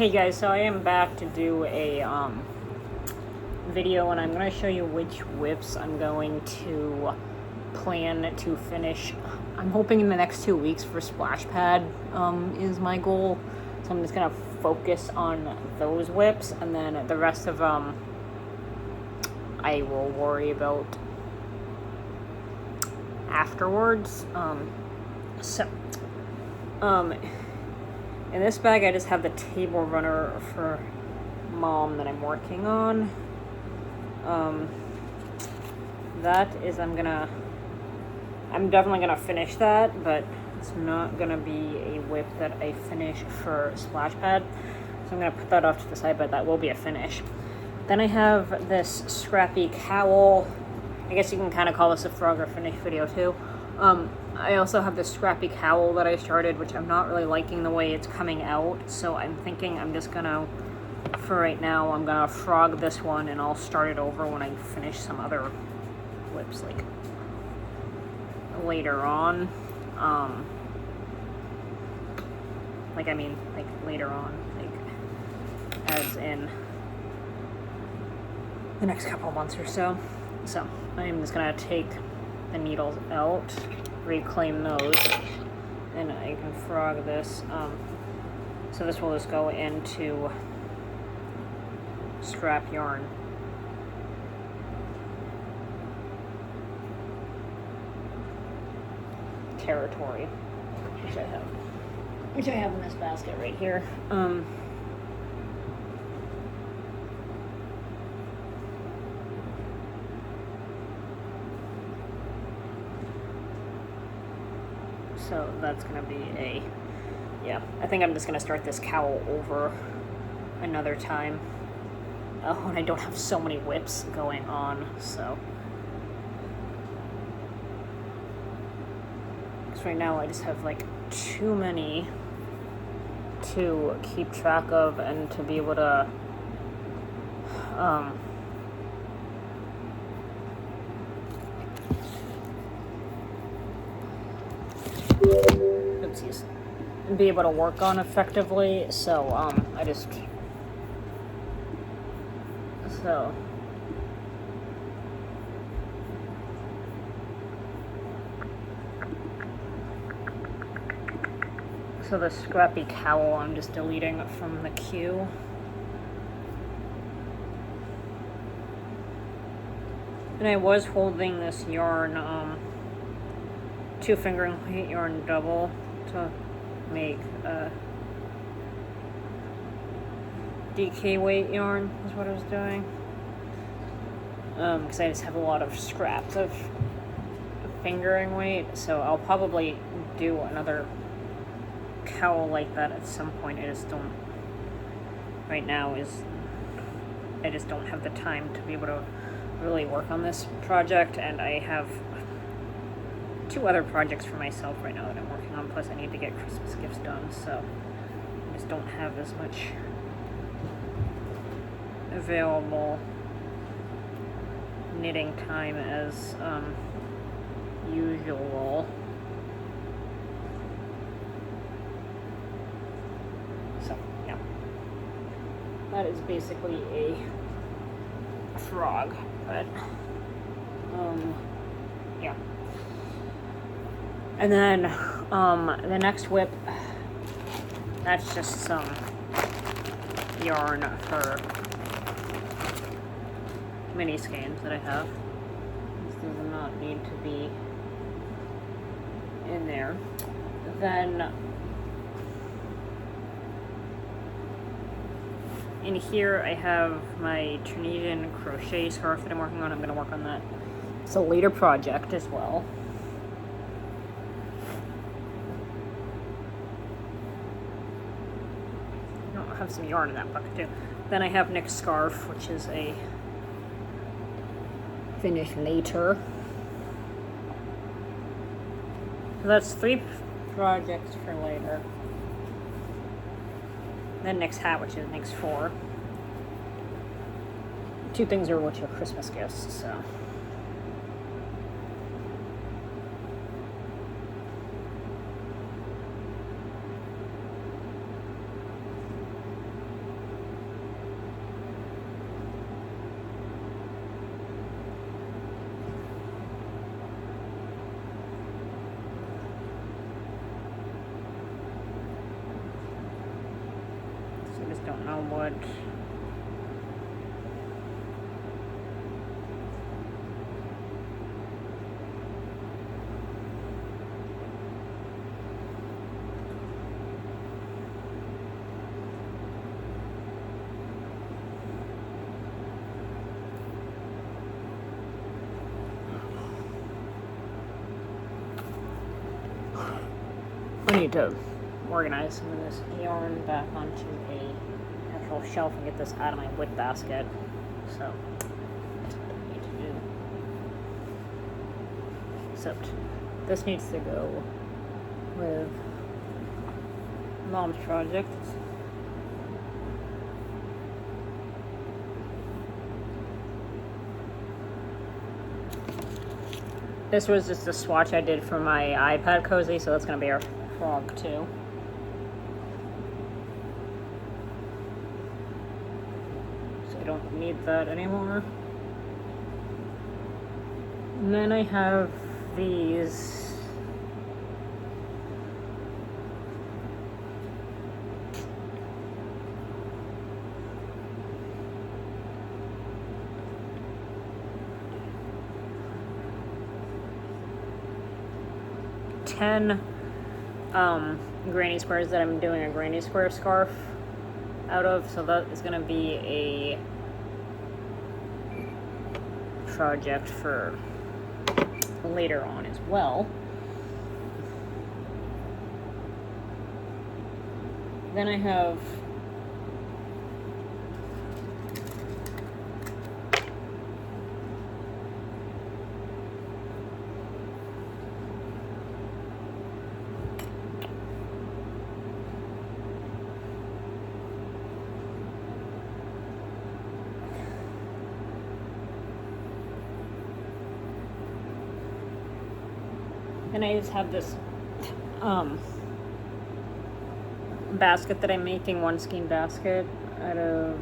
Hey guys, so I am back to do a video, and I'm going to show you which whips I'm going to plan to finish. I'm hoping in the next 2 weeks for Splash Pad is my goal. So I'm just going to focus on those whips, and then the rest of I will worry about afterwards. In this bag, I just have the table runner for Mom that I'm working on. That is, I'm definitely gonna finish that, but it's not gonna be a whip that I finish for Splash Pad. So I'm gonna put that off to the side, but that will be a finish. Then I have this scrappy cowl. I guess you can kind of call this a frog or finish video too. I also have this scrappy cowl that I started, which I'm not really liking the way it's coming out, so I'm thinking I'm just gonna, for right now, I'm gonna frog this one and I'll start it over when I finish some other whips, like, later on. Later on, like, as in the next couple of months or so. So, I'm just gonna take the needles out, reclaim those, and I can frog this. So this will just go into scrap yarn. Territory, which I have in this basket right here. So that's gonna be yeah, I think I'm just gonna start this cowl over another time. Oh, and I don't have so many whips going on, so. Because right now I just have like too many to keep track of and to be able to, oopsies, and be able to work on effectively. So so the scrappy cowl I'm just deleting from the queue. And I was holding this yarn, 2 fingering weight yarn double to make DK weight yarn is what I was doing. Because I just have a lot of scraps of fingering weight, so I'll probably do another cowl like that at some point. I just don't, right now I just don't have the time to be able to really work on this project, and I have 2 other projects for myself right now that I'm working on, plus I need to get Christmas gifts done, so I just don't have as much available knitting time as usual. So, yeah. That is basically a frog, but, yeah. And then, the next whip, that's just some yarn for mini skeins that I have. This does not need to be in there. Then, in here I have my Tunisian crochet scarf that I'm working on. I'm going to work on that. It's a later project as well. I have some yarn in that bucket too. Then I have Nick's scarf, which is a finish later. So that's 3 projects for later. Then Nick's hat, which makes 4. 2 things are which are Christmas gifts, so. don't know what. I need to organize some of this yarn back onto a actual shelf and get this out of my wood basket. So that's what I need to do. Except this needs to go with Mom's project. This was just a swatch I did for my iPad cozy, so that's gonna be our frog too. So I don't need that anymore. And then I have these. Granny squares that I'm doing a granny square scarf out of, so that is going to be a project for later on as well. Then I have I just have this basket that I'm making, one skein basket out of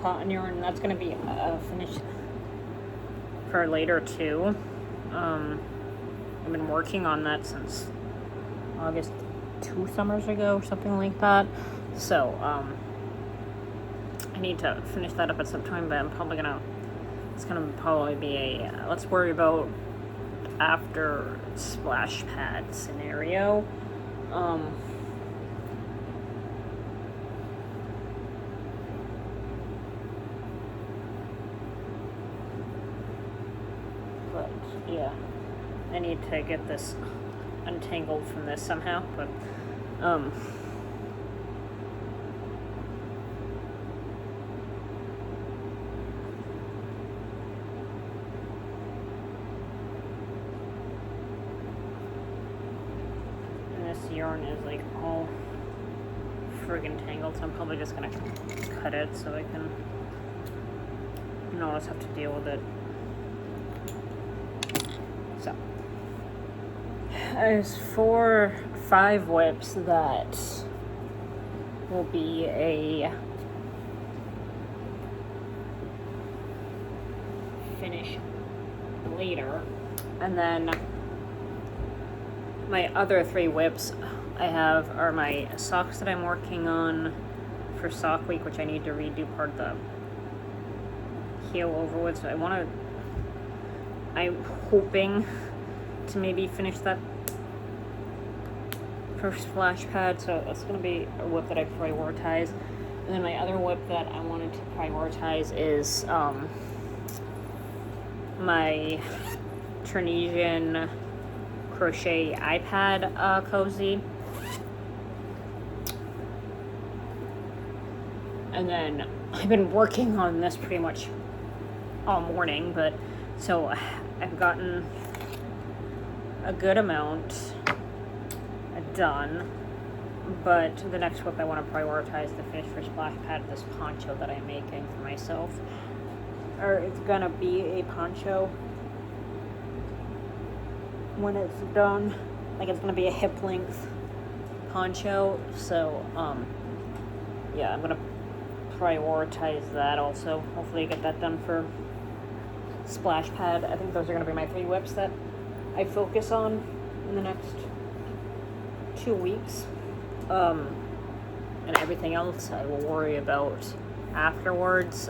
cotton yarn. That's going to be finished for later too. I've been working on that since August 2 summers ago or something like that. So I need to finish that up at some time, but I'm probably gonna, it's gonna probably be a let's worry about after splash pad scenario. But yeah, I need to get this untangled from this somehow, but yarn is like all friggin' tangled, so I'm probably just gonna cut it so I can not always have to deal with it. So there's 5 whips that will be a finish later, and then my other 3 whips I have are my socks that I'm working on for Sock Week, which I need to redo part of the heel over with. So I'm hoping to maybe finish that for splash pad. So that's going to be a whip that I prioritize. And then my other whip that I wanted to prioritize is my Trinesian crochet iPad cozy. And then I've been working on this pretty much all morning, but so I've gotten a good amount done, but the next whip I want to prioritize the finish for splash pad, this poncho that I'm making for myself, or it's gonna be a poncho when it's done. Like, it's gonna be a hip length poncho, so yeah, I'm gonna prioritize that also. Hopefully get that done for splash pad. I think those are gonna be my 3 whips that I focus on in the next 2 weeks. and everything else I will worry about afterwards.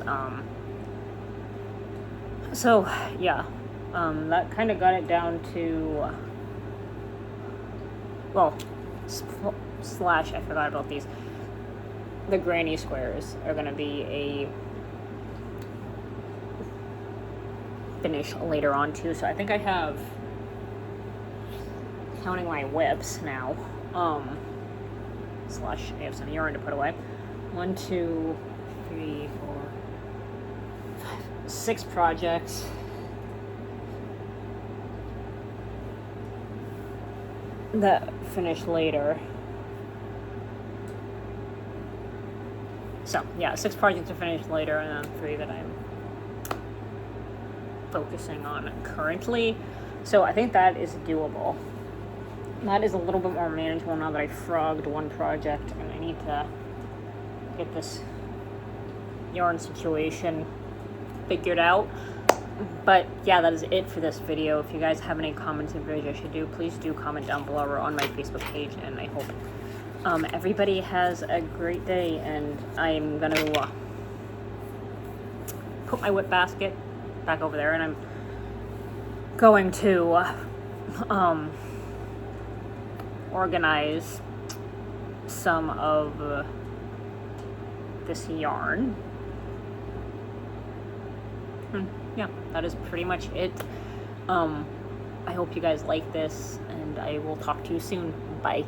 So yeah, that kind of got it down to, well, slash, I forgot about these. The granny squares are going to be a finish later on too. So I think I have, counting my whips now, slash, I have some yarn to put away. 1, 2, 3, 4, 5, 6 projects. That finish later. So yeah, 6 projects to finish later, and then 3 that I'm focusing on currently. So I think that is doable. That is a little bit more manageable now that I frogged 1 project, and I need to get this yarn situation figured out. But yeah, that is it for this video. If you guys have any comments and videos I should do, please do comment down below or on my Facebook page, and I hope everybody has a great day. And I'm gonna put my whip basket back over there, and I'm going to organize some of this yarn. Yeah, that is pretty much it. I hope you guys like this, and I will talk to you soon. Bye.